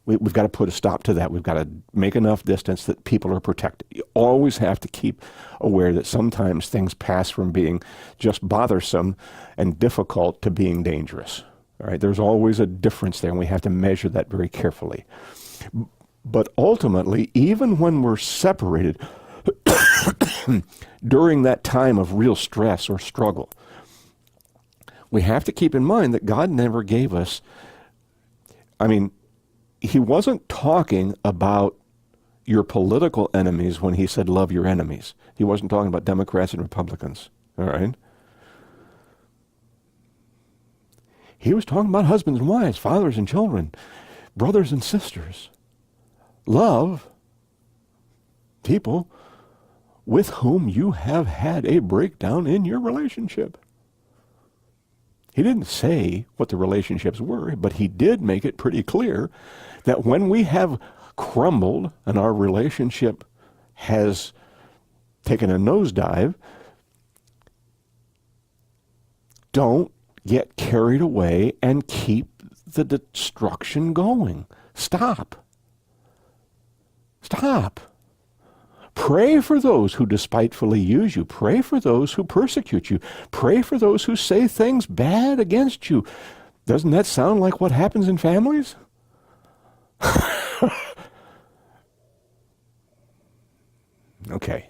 we've got to put a stop to that. We've got to make enough distance that people are protected. You always have to keep aware that sometimes things pass from being just bothersome and difficult to being dangerous. All right, there's always a difference there, and we have to measure that very carefully. But ultimately, even when we're separated during that time of real stress or struggle, we have to keep in mind that God never gave us, he wasn't talking about your political enemies when he said love your enemies. He wasn't talking about Democrats and Republicans, all right? He was talking about husbands and wives, fathers and children, brothers and sisters. Love people with whom you have had a breakdown in your relationship. He didn't say what the relationships were, but he did make it pretty clear that when we have crumbled and our relationship has taken a nosedive, don't get carried away and keep the destruction going. Stop. Stop. Pray for those who despitefully use you. Pray for those who persecute you. Pray for those who say things bad against you. Doesn't that sound like what happens in families? Okay.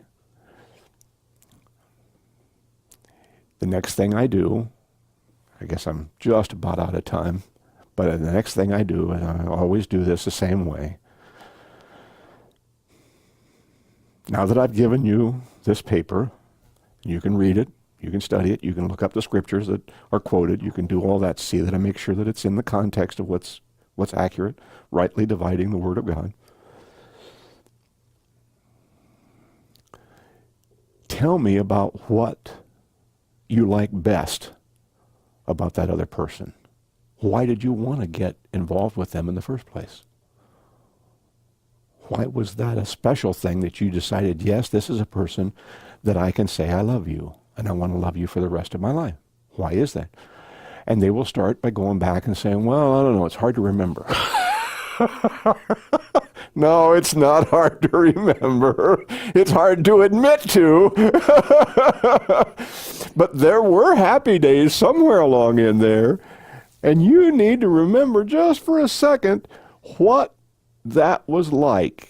The next thing I do, I guess I'm just about out of time, but the next thing I do, and I always do this the same way, now that I've given you this paper, you can read it, you can study it, you can look up the scriptures that are quoted, you can do all that, see that I make sure that it's in the context of what's accurate, rightly dividing the Word of God. Tell me about what you like best about that other person. Why did you want to get involved with them in the first place? Why was that a special thing that you decided, yes, this is a person that I can say I love you, and I want to love you for the rest of my life? Why is that? And they will start by going back and saying, well, I don't know, it's hard to remember. No, it's not hard to remember. It's hard to admit to. But there were happy days somewhere along in there, and you need to remember just for a second what that was like.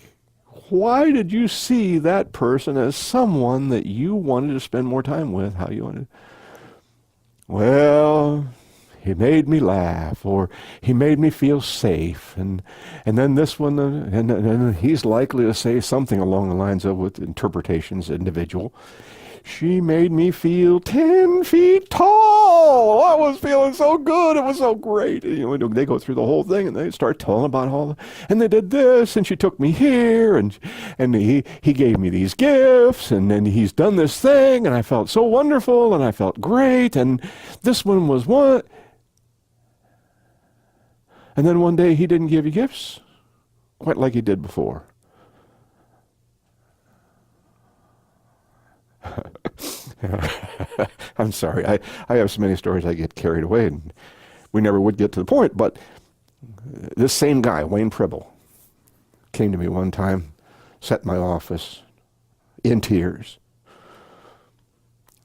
Why did you see that person as someone that you wanted to spend more time with? How you wanted? Well, he made me laugh, or he made me feel safe, and then this one, and he's likely to say something along the lines of, with interpretations individual, she made me feel 10 feet tall. I was feeling so good. It was so great. You know, they go through the whole thing and they start telling about all, and they did this, and she took me here, and he gave me these gifts, and then he's done this thing, and I felt so wonderful, and I felt great, and this one was what? And then one day he didn't give you gifts, quite like he did before. I'm sorry. I have so many stories I get carried away, and we never would get to the point. But this same guy, Wayne Pribble, came to me one time, sat in my office in tears.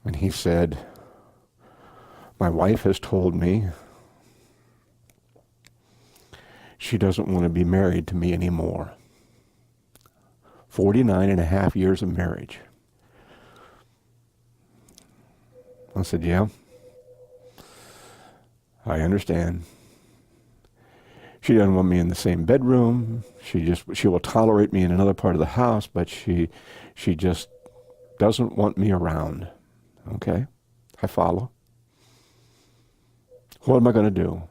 And he said, my wife has told me she doesn't want to be married to me anymore. 49 and a half years of marriage. I said, yeah, I understand. She doesn't want me in the same bedroom. She will tolerate me in another part of the house, but she just doesn't want me around. Okay, I follow. What am I going to do?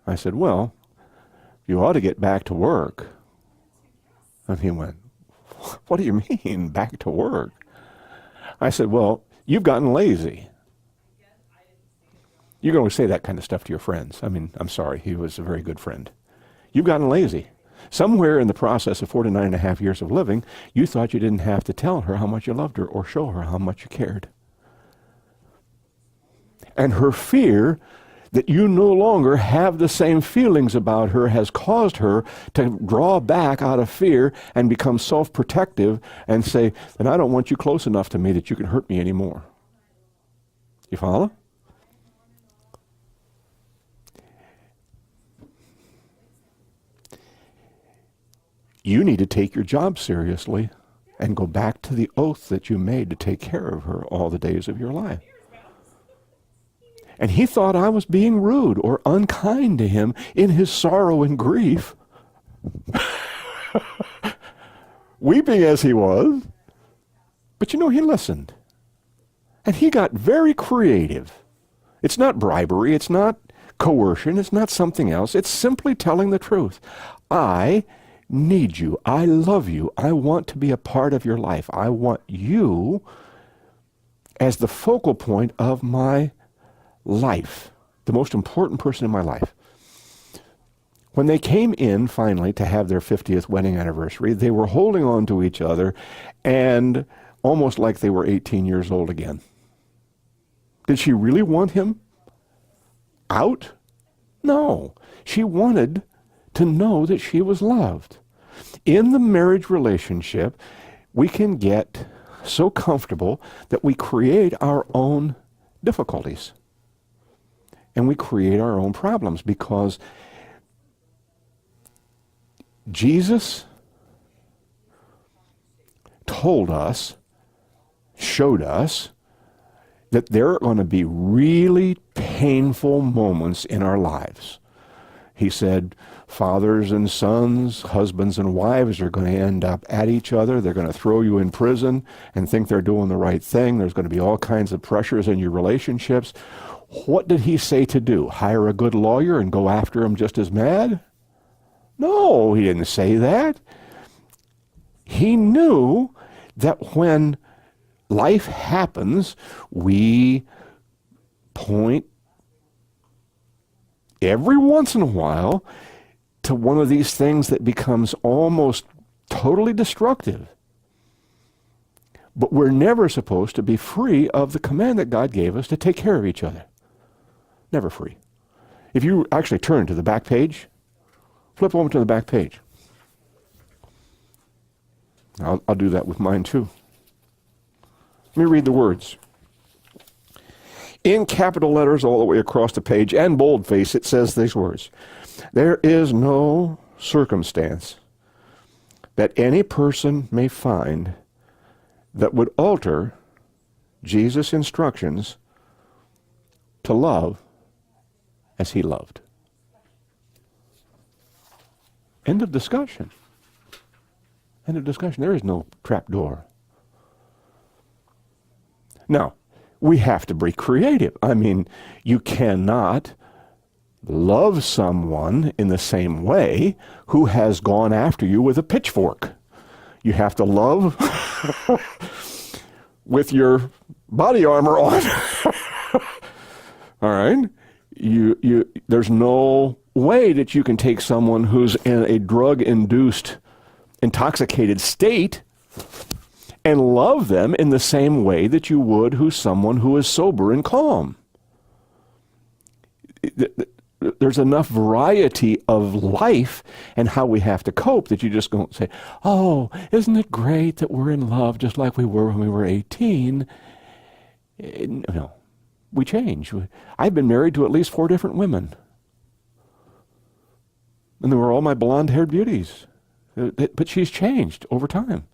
I said, well, you ought to get back to work. And he went, what do you mean, back to work? I said, well, you've gotten lazy. You're going to say that kind of stuff to your friends. I mean, I'm sorry, he was a very good friend. You've gotten lazy. Somewhere in the process of 49.5 years of living, you thought you didn't have to tell her how much you loved her or show her how much you cared. And her fear that you no longer have the same feelings about her has caused her to draw back out of fear and become self-protective and say, and I don't want you close enough to me that you can hurt me anymore. You follow? You need to take your job seriously and go back to the oath that you made to take care of her all the days of your life. And he thought I was being rude or unkind to him in his sorrow and grief, weeping as he was. But you know, he listened. And he got very creative. It's not bribery, it's not coercion, it's not something else. It's simply telling the truth. I need you. I love you. I want to be a part of your life. I want you as the focal point of my life, the most important person in my life. When they came in finally to have their 50th wedding anniversary, they were holding on to each other and almost like they were 18 years old again. Did she really want him out? No. She wanted to know that she was loved. In the marriage relationship, we can get so comfortable that we create our own difficulties. And we create our own problems because Jesus told us, showed us, that there are going to be really painful moments in our lives. He said, fathers and sons, husbands and wives are going to end up at each other. They're going to throw you in prison and think they're doing the right thing. There's going to be all kinds of pressures in your relationships. What did he say to do? Hire a good lawyer and go after him just as mad? No, he didn't say that. He knew that when life happens, we point every once in a while to one of these things that becomes almost totally destructive. But we're never supposed to be free of the command that God gave us to take care of each other. Never free. If you actually turn to the back page, flip over to the back page. I'll do that with mine too. Let me read the words. In capital letters all the way across the page and boldface, it says these words. There is no circumstance that any person may find that would alter Jesus' instructions to love as he loved. End of discussion. End of discussion. There is no trap door. Now, we have to be creative. I mean, you cannot love someone in the same way who has gone after you with a pitchfork. You have to love with your body armor on. All right? There's no way that you can take someone who's in a drug-induced, intoxicated state and love them in the same way that you would someone who is sober and calm. There's enough variety of life and how we have to cope that you just don't say, oh, isn't it great that we're in love just like we were when we were 18? No, we change. I've been married to at least 4 different women. And they were all my blonde-haired beauties. But she's changed over time.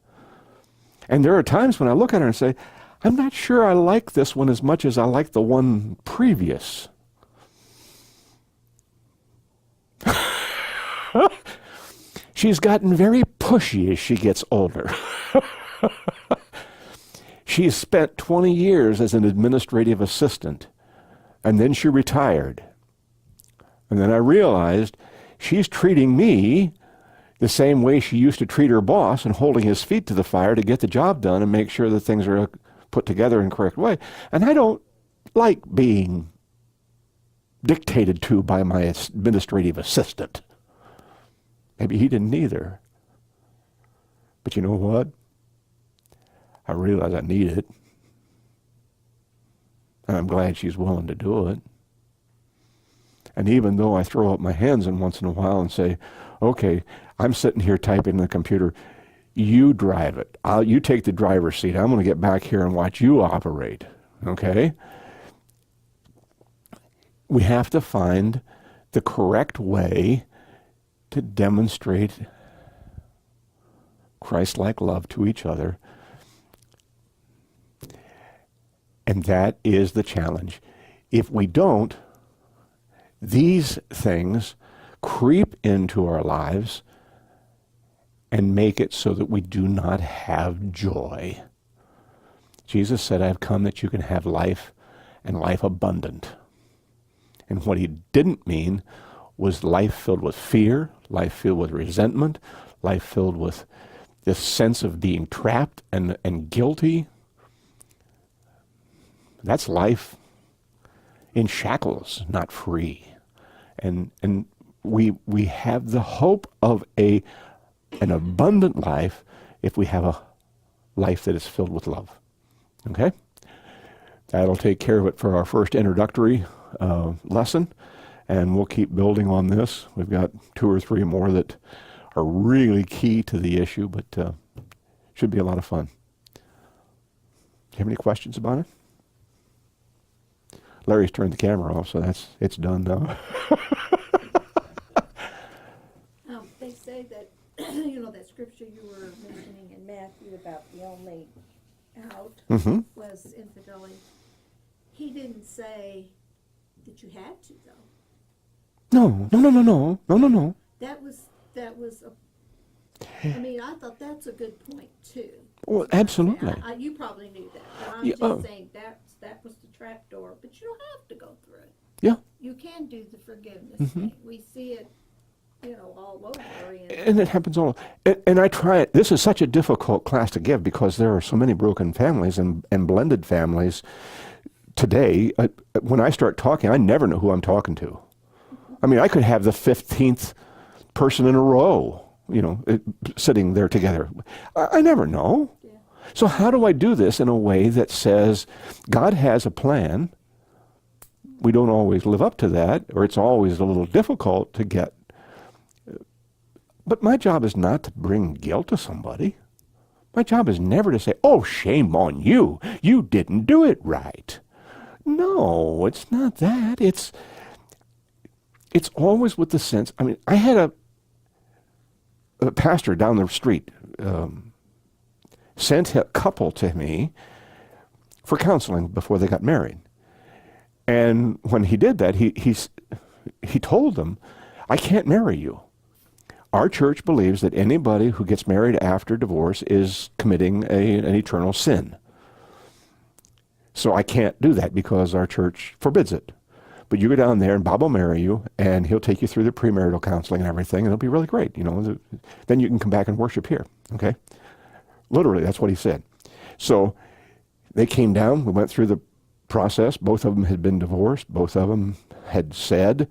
And there are times when I look at her and say, I'm not sure I like this one as much as I like the one previous. She's gotten very pushy as she gets older. She's spent 20 years as an administrative assistant, and then she retired. And then I realized she's treating me the same way she used to treat her boss and holding his feet to the fire to get the job done and make sure that things are put together in the correct way. And I don't like being dictated to by my administrative assistant. Maybe he didn't either. But you know what? I realize I need it. And I'm glad she's willing to do it. And even though I throw up my hands in once in a while and say, okay, I'm sitting here typing in the computer, you drive it. You take the driver's seat. I'm going to get back here and watch you operate. Okay? We have to find the correct way to demonstrate Christ-like love to each other. And that is the challenge. If we don't, these things creep into our lives and make it so that we do not have joy. Jesus said, I've come that you can have life and life abundant. And what he didn't mean was life filled with fear, life filled with resentment, life filled with this sense of being trapped and guilty. That's life in shackles, not free. And we have the hope of an abundant life if we have a life that is filled with love. Okay? That'll take care of it for our first introductory lesson, and we'll keep building on this. We've got 2 or 3 more that are really key to the issue, but should be a lot of fun. Do you have any questions about it? Larry's turned the camera off, so it's done now. They say that, that scripture you were mentioning in Matthew about the only out was infidelity. He didn't say that you had to, though. No. That was I thought that's a good point, too. Well, absolutely. You probably knew that, but I'm just saying that was the trap door, but you don't have to go through it. Yeah. You can do the forgiveness thing. We see it, all over. And it happens all. And I try it. This is such a difficult class to give because there are so many broken families and blended families today. When I start talking, I never know who I'm talking to. I mean, I could have the 15th person in a row, sitting there together. I never know. Yeah. So how do I do this in a way that says God has a plan? We don't always live up to that, or it's always a little difficult to get. But my job is not to bring guilt to somebody. My job is never to say, oh, shame on you. You didn't do it right. No, it's not that. It's always with the sense. I mean, I had a pastor down the street sent a couple to me for counseling before they got married. And when he did that, he told them, I can't marry you. Our church believes that anybody who gets married after divorce is committing an eternal sin. So I can't do that because our church forbids it. But you go down there and Bob will marry you and he'll take you through the premarital counseling and everything and it'll be really great. Then you can come back and worship here. Okay? Literally, that's what he said. So they came down, we went through the process. Both of them had been divorced. Both of them had said,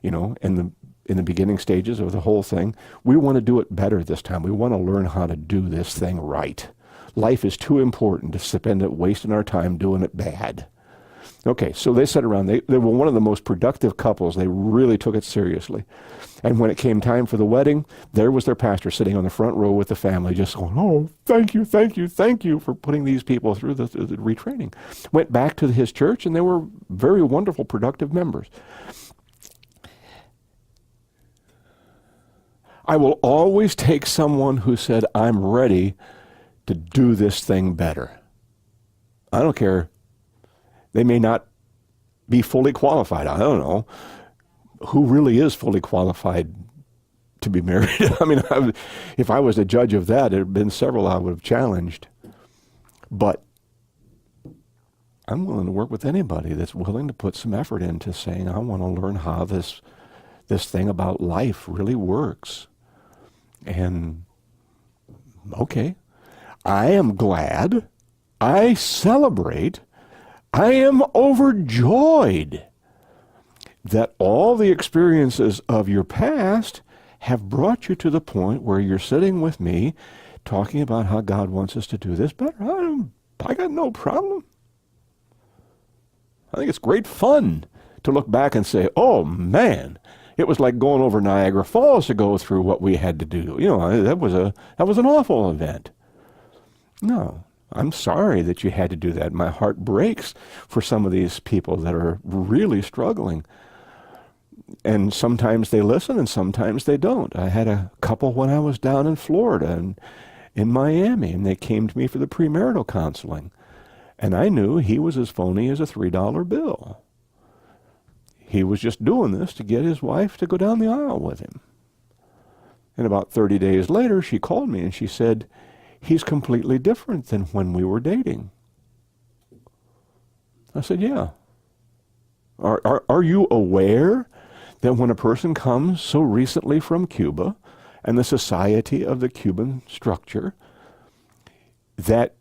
in the beginning stages of the whole thing, we want to do it better this time. We want to learn how to do this thing right. Life is too important to spend it wasting our time doing it bad. Okay, so they sat around. They were one of the most productive couples. They really took it seriously. And when it came time for the wedding, there was their pastor sitting on the front row with the family just going, oh, thank you for putting these people through the retraining. Went back to his church, and they were very wonderful, productive members. I will always take someone who said, I'm ready to do this thing better. I don't care. They may not be fully qualified. I don't know. Who really is fully qualified to be married? I mean, if I was a judge of that, there had been several I would have challenged. But I'm willing to work with anybody that's willing to put some effort into saying, I want to learn how this thing about life really works. And okay, I am glad, I celebrate, I am overjoyed that all the experiences of your past have brought you to the point where you're sitting with me talking about how God wants us to do this better. I got no problem. I think it's great fun to look back and say, oh man, it was like going over Niagara Falls to go through what we had to do. You know, that was an awful event. No, I'm sorry that you had to do that. My heart breaks for some of these people that are really struggling. And sometimes they listen and sometimes they don't. I had a couple when I was down in Florida and in Miami, and they came to me for the premarital counseling. And I knew he was as phony as a $3 bill. He was just doing this to get his wife to go down the aisle with him. And about 30 days later, she called me and she said, he's completely different than when we were dating. I said, yeah. Are you aware that when a person comes so recently from Cuba and the society of the Cuban structure, that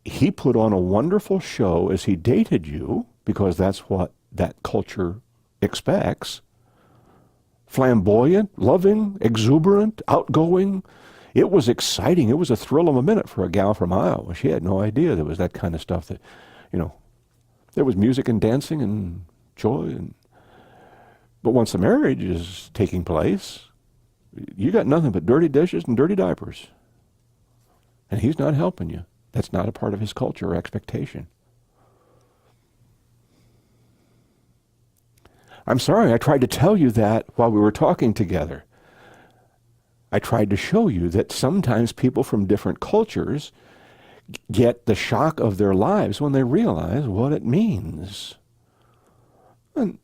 he put on a wonderful show as he dated you, because that's what that culture expects. Flamboyant, loving, exuberant, outgoing. It was exciting. It was a thrill of a minute for a gal from Iowa. She had no idea there was that kind of stuff that, there was music and dancing and joy. But once the marriage is taking place, you got nothing but dirty dishes and dirty diapers. And he's not helping you. That's not a part of his culture or expectation. I'm sorry, I tried to tell you that while we were talking together. I tried to show you that sometimes people from different cultures get the shock of their lives when they realize what it means. And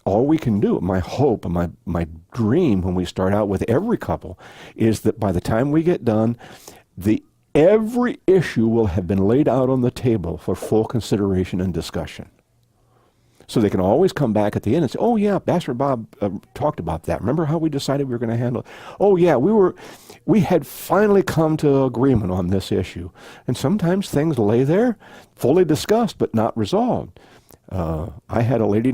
all we can do, my hope and my dream when we start out with every couple, is that by the time we get done, every issue will have been laid out on the table for full consideration and discussion. So they can always come back at the end and say, oh yeah, Pastor Bob talked about that. Remember how we decided we were going to handle it? Oh yeah, we had finally come to agreement on this issue. And sometimes things lay there, fully discussed, but not resolved. I had a lady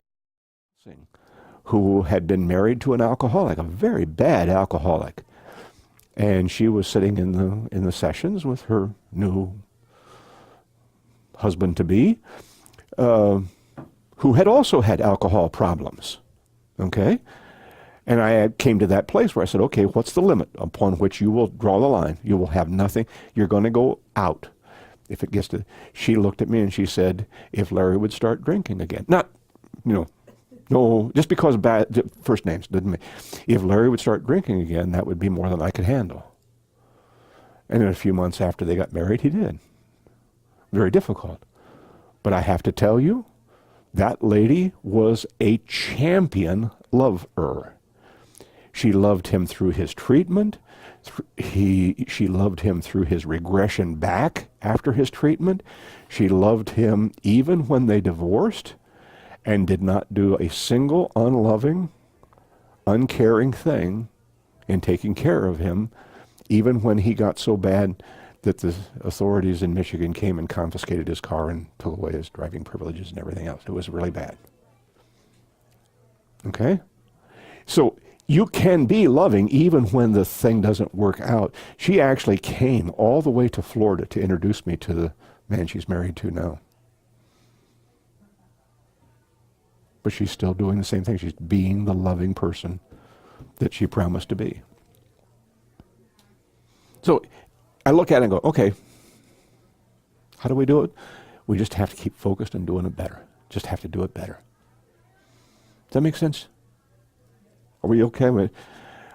who had been married to an alcoholic, a very bad alcoholic. And she was sitting in the sessions with her new husband-to-be, who had also had alcohol problems, okay? And I came to that place where I said, okay, what's the limit upon which you will draw the line? You will have nothing. You're going to go out. If it gets to, she looked at me and she said, if Larry would start drinking again. Not, no, just because bad, first names didn't mean. If Larry would start drinking again, that would be more than I could handle. And in a few months after they got married, he did. Very difficult. But I have to tell you, that lady was a champion lover. She loved him through his treatment. She loved him through his regression back after his treatment. She loved him even when they divorced and did not do a single unloving, uncaring thing in taking care of him, even when he got so bad that the authorities in Michigan came and confiscated his car and took away his driving privileges and everything else. It was really bad. Okay? So you can be loving even when the thing doesn't work out. She actually came all the way to Florida to introduce me to the man she's married to now. But she's still doing the same thing. She's being the loving person that she promised to be. So I look at it and go, okay, how do we do it? We just have to keep focused on doing it better. Just have to do it better. Does that make sense? Are we okay with it?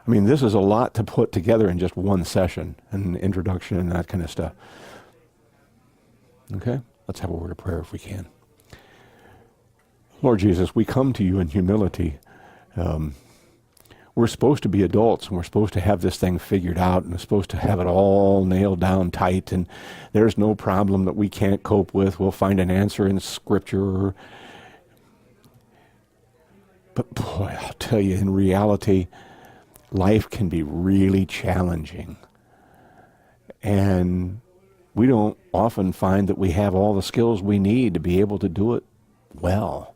I mean, this is a lot to put together in just one session, an introduction and that kind of stuff. Okay? Let's have a word of prayer if we can. Lord Jesus, we come to you in humility. We're supposed to be adults, and we're supposed to have this thing figured out, and we're supposed to have it all nailed down tight, and there's no problem that we can't cope with. We'll find an answer in Scripture. But boy, I'll tell you, in reality, life can be really challenging. And we don't often find that we have all the skills we need to be able to do it well.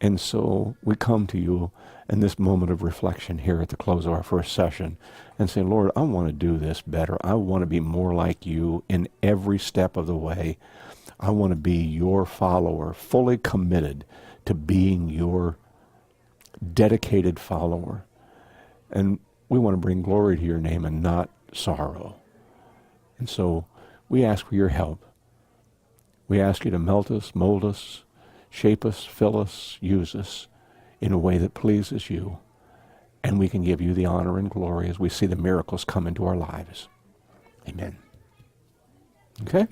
And so we come to you in this moment of reflection here at the close of our first session and say, Lord, I want to do this better. I want to be more like you in every step of the way. I want to be your follower, fully committed to being your dedicated follower. And we want to bring glory to your name and not sorrow. And so we ask for your help. We ask you to melt us, mold us, shape us, fill us, use us in a way that pleases you. And we can give you the honor and glory as we see the miracles come into our lives. Amen. Okay?